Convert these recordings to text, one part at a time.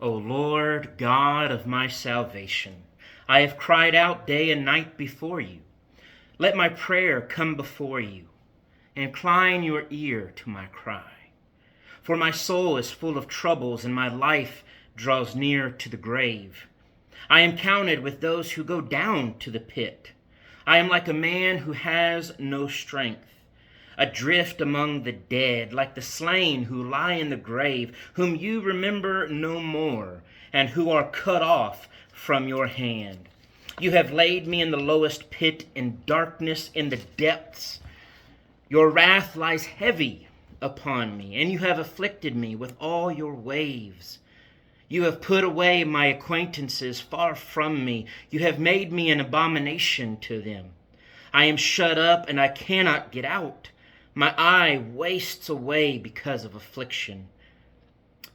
O Lord, God of my salvation, I have cried out day and night before you. Let my prayer come before you. Incline your ear to my cry. For my soul is full of troubles, and my life draws near to the grave. I am counted with those who go down to the pit. I am like a man who has no strength, adrift among the dead, like the slain who lie in the grave, whom you remember no more, and who are cut off from your hand. You have laid me in the lowest pit, in darkness, in the depths. Your wrath lies heavy upon me, and you have afflicted me with all your waves. You have put away my acquaintances far from me. You have made me an abomination to them. I am shut up, and I cannot get out. My eye wastes away because of affliction.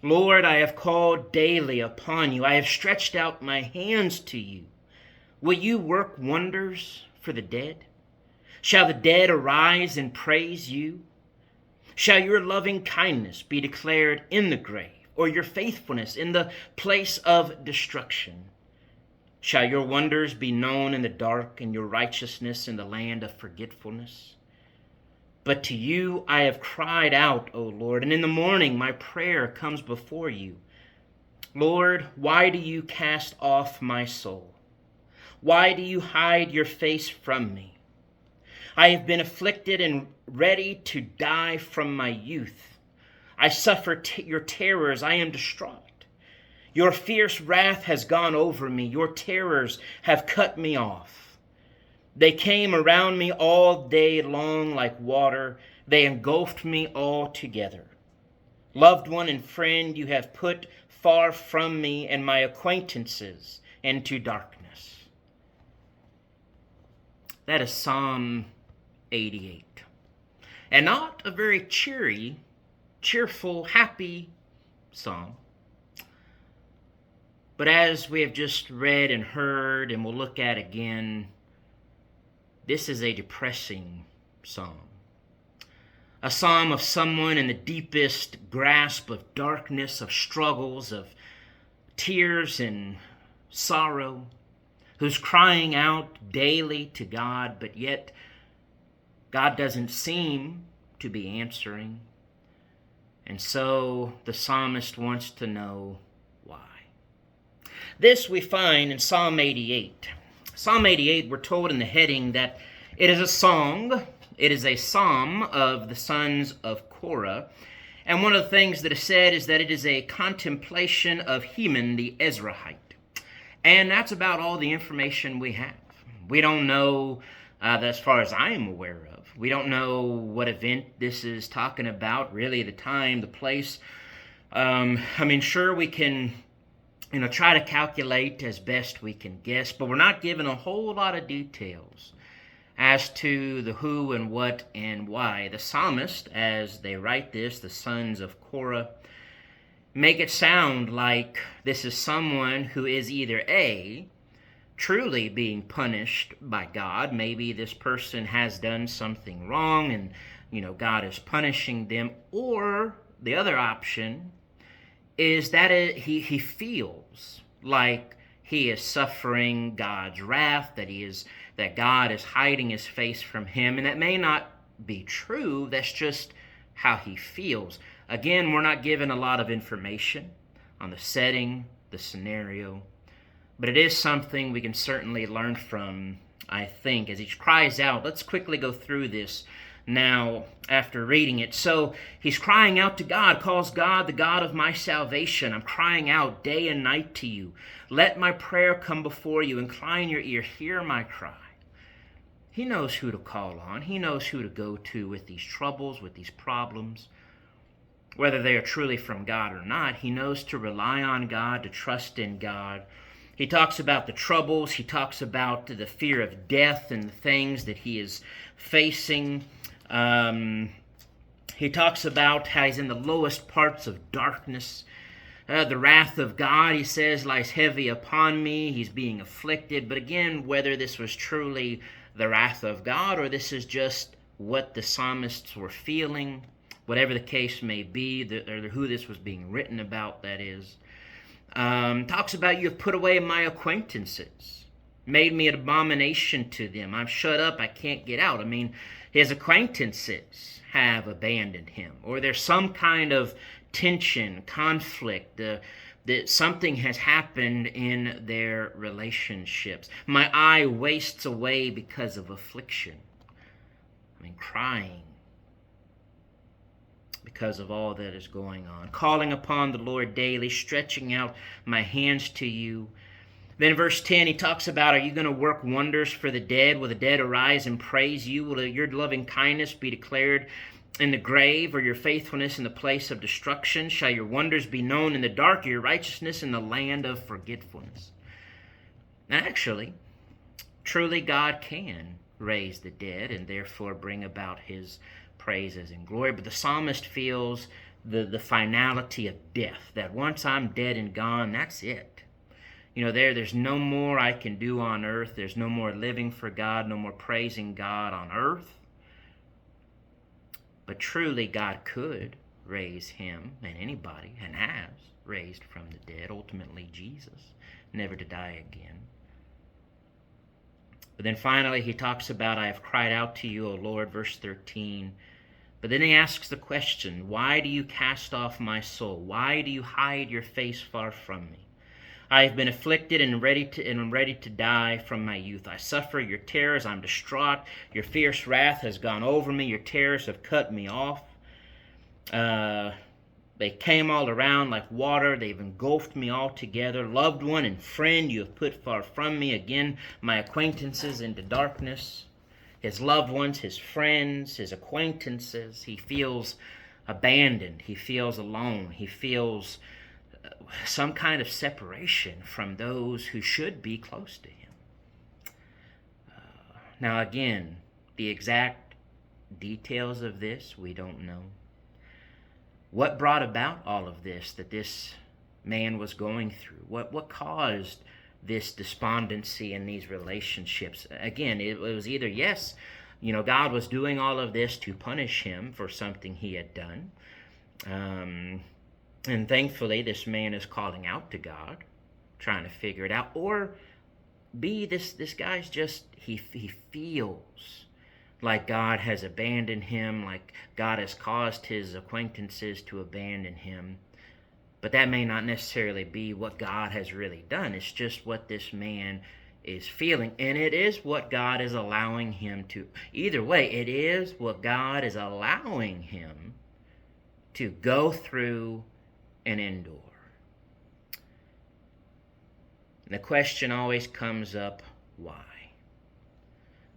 Lord, I have called daily upon you. I have stretched out my hands to you. Will you work wonders for the dead? Shall the dead arise and praise you? Shall your loving kindness be declared in the grave, or your faithfulness in the place of destruction? Shall your wonders be known in the dark, and your righteousness in the land of forgetfulness? But to you I have cried out, O Lord, and in the morning my prayer comes before you. Lord, why do you cast off my soul? Why do you hide your face from me? I have been afflicted and ready to die from my youth. I suffer your terrors. I am distraught. Your fierce wrath has gone over me. Your terrors have cut me off. They came around me all day long like water. They engulfed me altogether. Loved one and friend, you have put far from me, and my acquaintances into darkness. That is Psalm 88. And not a very cheerful, happy psalm. But as we have just read and heard, and we'll look at again, this is a depressing psalm. A psalm of someone in the deepest grasp of darkness, of struggles, of tears and sorrow, who's crying out daily to God, but yet God doesn't seem to be answering. And so the psalmist wants to know why. This we find in Psalm 88. Psalm 88, we're told in the heading that it is a song, it is a psalm of the sons of Korah. And one of the things that is said is that it is a contemplation of Heman the Ezrahite. And that's about all the information we have. We don't know, as far as I am aware of, we don't know what event this is talking about, really the time, the place. Sure, we can try to calculate as best we can guess, but we're not given a whole lot of details as to the who and what and why. The psalmist, as they write this, the sons of Korah, make it sound like this is someone who is either A, truly being punished by God. Maybe this person has done something wrong and, God is punishing them. Or the other option is that he feels like he is suffering God's wrath, that God is hiding his face from him. And that may not be true. That's just how he feels. Again, we're not given a lot of information on the setting, the scenario, but it is something we can certainly learn from, I think, as he cries out. Let's quickly go through this now after reading it. So he's crying out to God, calls God the God of my salvation. I'm crying out day and night to you. Let my prayer come before you. Incline your ear. Hear my cry. He knows who to call on. He knows who to go to with these troubles, with these problems. Whether they are truly from God or not, he knows to rely on God, to trust in God. He talks about the troubles. He talks about the fear of death and the things that he is facing. He talks about how he's in the lowest parts of darkness. The wrath of God, he says, lies heavy upon me. He's being afflicted. But again, whether this was truly the wrath of God or this is just what the psalmists were feeling, whatever the case may be, or who this was being written about, that is. Talks about you have put away my acquaintances, made me an abomination to them. I'm shut up, I can't get out. I mean, his acquaintances have abandoned him, or there's some kind of tension, conflict, that something has happened in their relationships. My eye wastes away because of affliction. I mean, crying because of all that is going on. Calling upon the Lord daily, stretching out my hands to you. Then verse 10, he talks about, are you going to work wonders for the dead? Will the dead arise and praise you? Will your loving kindness be declared in the grave, or your faithfulness in the place of destruction? Shall your wonders be known in the dark, or your righteousness in the land of forgetfulness? And actually, truly God can raise the dead and therefore bring about his praises and glory. But the psalmist feels the finality of death, that once I'm dead and gone, that's it. You know, there's no more I can do on earth. There's no more living for God, no more praising God on earth. But truly, God could raise him and anybody, and has raised from the dead, ultimately Jesus, never to die again. But then finally, he talks about, I have cried out to you, O Lord, verse 13. But then he asks the question, why do you cast off my soul? Why do you hide your face far from me? I have been afflicted and ready to die from my youth. I suffer your terrors. I'm distraught. Your fierce wrath has gone over me. Your terrors have cut me off. They came all around like water. They've engulfed me altogether. Loved one and friend, you have put far from me. Again, my acquaintances into darkness. His loved ones, his friends, his acquaintances. He feels abandoned. He feels alone. He feels some kind of separation from those who should be close to him. Now again, the exact details of this we don't know. What brought about all of this that this man was going through? What caused this despondency in these relationships? Again, it was either, yes, you know, God was doing all of this to punish him for something he had done. And thankfully, this man is calling out to God, trying to figure it out. Or B, this guy's just, he feels like God has abandoned him, like God has caused his acquaintances to abandon him. But that may not necessarily be what God has really done. It's just what this man is feeling. And it is what God is allowing him to. Either way, it is what God is allowing him to go through and endure. And the question always comes up, why?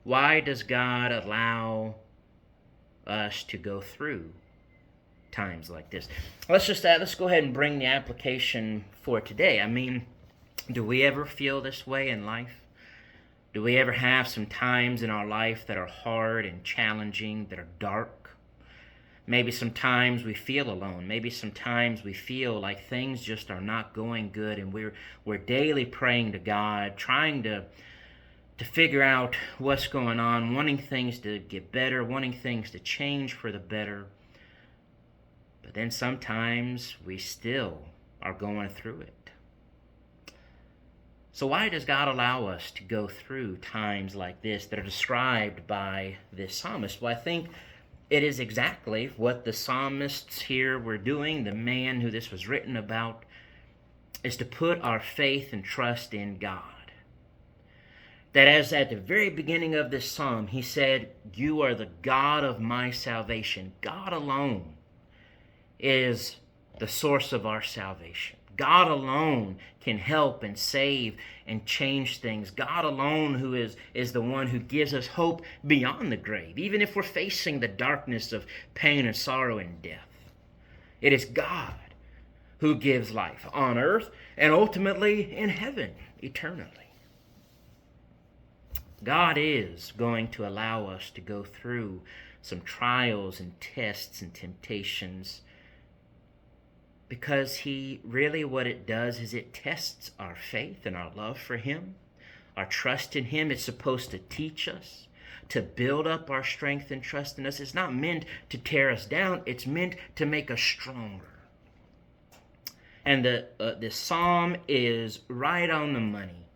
Why does God allow us to go through times like this? Let's go ahead and bring the application for today. I mean, do we ever feel this way in life? Do we ever have some times in our life that are hard and challenging, that are dark? Maybe sometimes we feel alone. Maybe sometimes we feel like things just are not going good, and we're daily praying to God, trying to figure out what's going on, wanting things to get better, wanting things to change for the better. But then sometimes we still are going through it. So why does God allow us to go through times like this that are described by this psalmist? Well, I think it is exactly what the psalmists here were doing. The man who this was written about is to put our faith and trust in God. That as at the very beginning of this psalm, he said, you are the God of my salvation. God alone is the source of our salvation. God alone can help and save and change things. God alone who is the one who gives us hope beyond the grave, even if we're facing the darkness of pain and sorrow and death. It is God who gives life on earth and ultimately in heaven eternally. God is going to allow us to go through some trials and tests and temptations, because he really, what it does is it tests our faith and our love for him, our trust in him. It's supposed to teach us, to build up our strength and trust in us. It's not meant to tear us down. It's meant to make us stronger. And the psalm is right on the money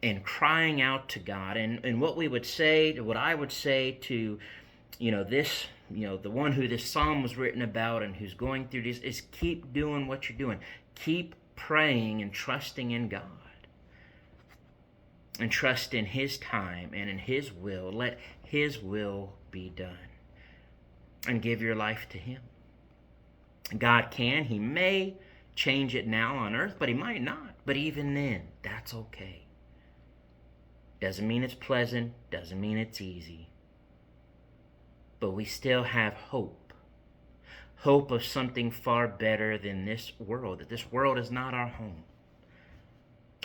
and crying out to God. And what I would say to, this, the one who this psalm was written about and who's going through this is keep doing what you're doing. Keep praying and trusting in God. And trust in His time and in His will. Let His will be done. And give your life to Him. God can, He may change it now on earth, but He might not. But even then, that's okay. Doesn't mean it's pleasant, doesn't mean it's easy. But we still have hope. Hope of something far better than this world. That this world is not our home.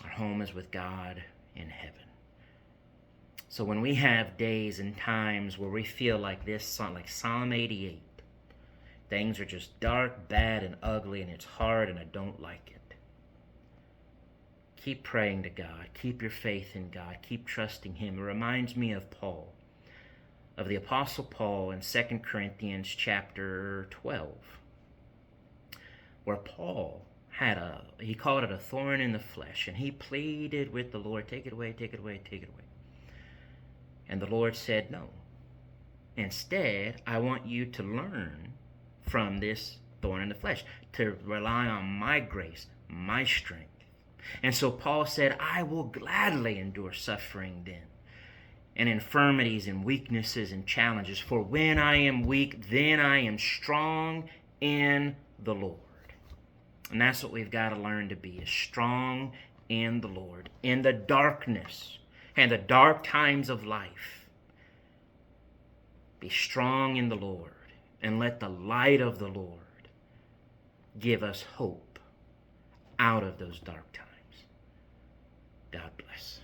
Our home is with God in heaven. So when we have days and times where we feel like this, like Psalm 88, things are just dark, bad, and ugly, and it's hard, and I don't like it. Keep praying to God. Keep your faith in God. Keep trusting Him. It reminds me of Paul, of the Apostle Paul in 2 Corinthians chapter 12, where Paul he called it a thorn in the flesh, and he pleaded with the Lord, take it away, take it away, take it away. And the Lord said, no. Instead, I want you to learn from this thorn in the flesh, to rely on my grace, my strength. And so Paul said, I will gladly endure suffering then, and infirmities and weaknesses and challenges. For when I am weak, then I am strong in the Lord. And that's what we've got to learn to be, is strong in the Lord. In the darkness and the dark times of life, be strong in the Lord, and let the light of the Lord give us hope out of those dark times. God bless.